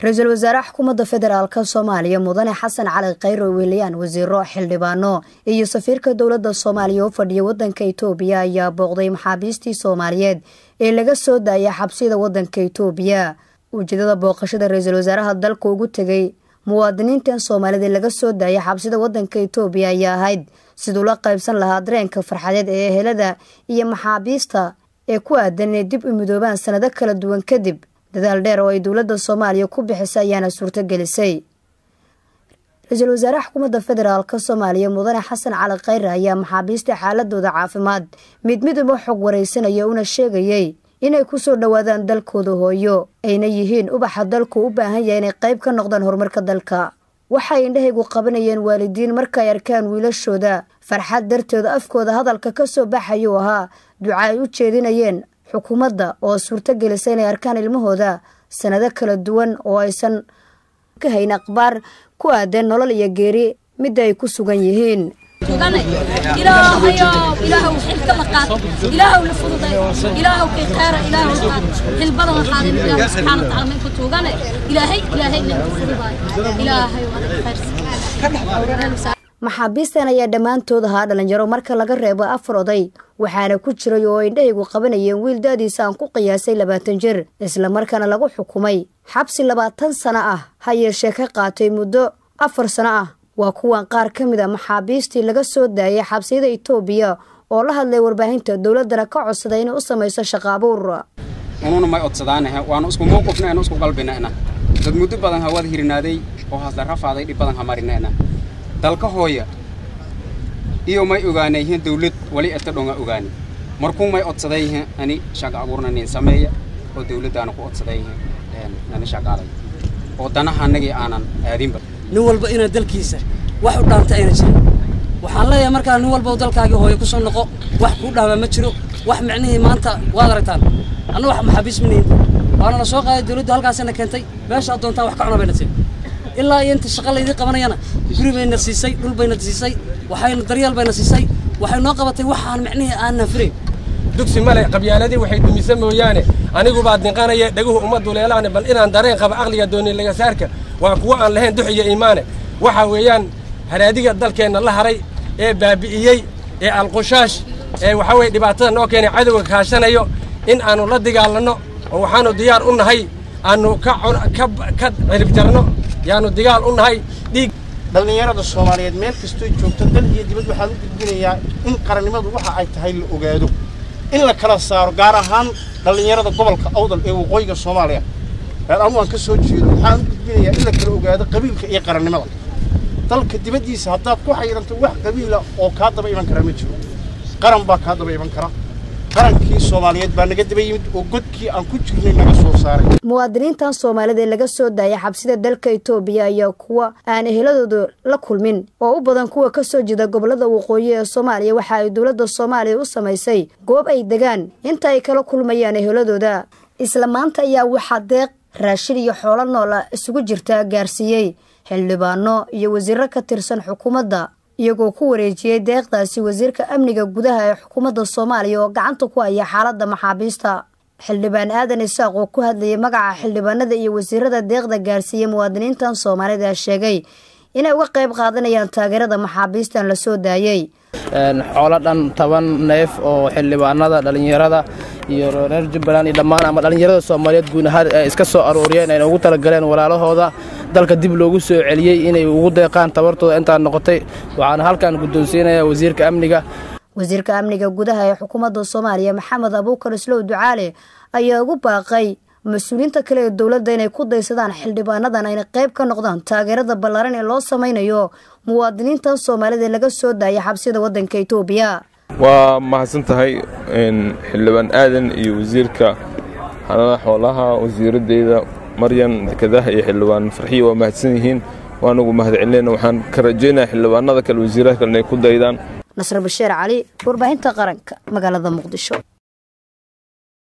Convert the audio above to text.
رئيس الوزراء حكومة فدرالك الصومالية مدن حسن علي قير ويليان وزير حلبانو iyo safiirka dawladda Soomaaliya oo fadhiya wadanka Itoobiya ayaa booqday maxaabiistii Soomaaliyeed ee laga soo daayay xabsida wadanka Itoobiya ujeedada booqashada ra'iisul wasaaraha dalka ugu tagay muwaadiniinta Soomaaliyeed laga soo daayay xabsida wadanka Itoobiya ayaa ahayd sidoo la qaybsan lahaa dareenka farxadeed ee helada iyo maxaabiista ee ku aadan dib u midoobaan sanado kala duwan kadib dadaal dheer oo ay dawladda Soomaaliya ku bixisay ayaana suurta gelisay رئيسل وزراء حكومة فدرالك الصومالية مدن حسن علي قير ayaa maxaabiista xaaladooda caafimaad mid xog wareysanaya una sheegayay inay ku soo dhawaadaan dalkooda hooyo ayna yihiin ubaxa dalku u baahan yahay inay qayb ka noqdaan horumarka dalka waxay indhahaygu qabanayeen waalidiin marka ay arkaan wiilashooda farxad darteeda afkooda hadalka ka soo baxayo ahaa duca ay u jeedinayeen xukuumadda oo suurta gelisay inay arkaan ilmahooda sanado kala duwan oo aysan ka hayn aqbaar ku aadan nolol iyo geeri mid ay ku sugan yihiin maxaabiistan ayaa dhammaantood ahaa dhalinyaro marka laga reebo 4 oday waxaana ku jiray oo indhahaygu qabanayeen wiil daadiisa aan ku qiyaasay 20 jir isla markaana lagu xukumay xabsi 20 sano ah ha yeeshee ka qaatay muddo 4 sano ah waa kuwan qaar ka mid ah maxaabiistii laga soo daayay xabsiyada Itoobiya oo la hadlay warbaahinta dawladda ka codsaday inay u sameeyso shaqo abuur anuna ma codsadaanahay waan isku muuqufnaa isku qalbinaana dad muddo badan hawad hirinaaday oo hasla rafaaday dhib badan hamarinaana dalka hooya iyo may ogaanayeen dawlad wali inta dhonga ogaani markuu may codsadayeen ani shaqo abuurna nin sameeya oo dawladana ku codsadayeen nana shaqaalay oo danaha anagii aanan aadinba nin walba ina dalkiisa wax u dhaantay ayna jirin waxaan leeyahay markaa nin walba dalkaaga hooyo ku soo noqo wax ku dhaama ma jiro wax macnaheedu maanta waad aragtaan anna wax maxaabiis mineen waana la soo qaaday dawladda halkaasna keentay meesha doontaa wax ka cunabay nasay ilaa inta shaqo leeydi qabanayana guri bayna siisay dhul bayna siisay waxayna daryeel bayna siisay waxay noo qabatay waxaan macnaheedu aan nafreen dugsi male qabyaaladii waxay dumisay mooyaane anigu baad ninqanaya dhaguhu umadu leelaane bal inaan dareen qaba aqliga doonay laga saarka waa kuwa aan lahayn dux iyo iimaan waxa weeyaan haraadiga dalkeena la haray ee baabi'iyay ee alqushash ee waxa way dhibaatada noo keenay cadawga kaashanayo in aanu la dagaalano oo waxaanu diyaar u nahay aanu ka cirib jarno yaanu dagaal u nahay dhiig dhalinyarada Soomaaliyeed meel kasto joogto dal iyo dibad waxaan u gudbinayaa in qarannimadu waxa ay tahay la ogaado in la kala saaro gaar ahaan dhalinyarada gobolka Awdal ee waqooyiga Soomaaliya aan ka soo jeedo waxaan u gudbinayaa in la kala ogaado qabiilka iyo qarannimada dalka dibadiisa haddaad ku xayranto wax qabiila oo ka daba iman kara ma jiro qaran baa ka daba iman kara qarankii Soomaaliyeed baa naga daba yimid oo godkii aan ku jirnay naga soo saaray muwaadiniintan Soomaaliyeed ee laga soo daayay xabsida dalka Itoobiya ayaa kuwa aan eheladooda la kulmin oo u badan kuwa ka soo jeeda gobolada waqooyi ee Soomaaliya waxa ay dawladda Soomaaliya u sameysay goob ay degaan inta ay kala kulmayaan eheladooda isla maanta ayaa waxa deeq raashin iyo xoolo nool isugu jirta gaarsiiyay xildhibaano iyo wasiirro ka tirsan xukuumadda iyagoo ku wareejiyay deeqdaasi wasiirka amniga gudaha ee xukuumadda Soomaaliya oo gacanta ku haya xaaladda maxaabiista xildhibaan aadan isaaq oo ku hadlayay magaca xildhibaanada iyo wasiirada deeqda gaarsiiyay muwaadiniintan Soomaaliyeed sheegay inay uga qayb qaadanayaan taageerada maxaabiistan la soo daayay xoolo dhan 10 neef oo xildhibaanada dhalinyarada iyo reer Jubbaland iyo dhammaan ama dhalinyarada Soomaaliyeed guud ahaan iska soo arooriyeen ay ugu talagaleen walaalahooda dalka dib loogu soo celiyay inay ugu deeqaan tabartooda inta noqotay waxaan halkan guddoonsiinayaa wasiirka amniga gudaha ee xukuumadda Soomaaliya Maxamed Abuukar Islow Ducaale ayaa ugu baaqay mas'uuliyiinta kale ee dawladda inay ku daysadaan xildhibaanadan ay qayb ka noqdaan taageerada ballaaran ee loo sameeyo muwaadiniinta Soomaaliyeed laga soo daayay xabsida wadanka Itoobiya waa mahadsantahay xildhibaan aadan iyo wasiirka xanaanada xoolaha wasiiradeeda Maryan Kadaha iyo xildhibaan Farxiyo waa mahadsan yihiin waanagu mahadcelinayna waxaan ka rajaynayaa xildhibaanada kale wasiirada kale inay ku daydaan Nasr Bashiir Cali warbaahinta qaranka magaalada Muqdisho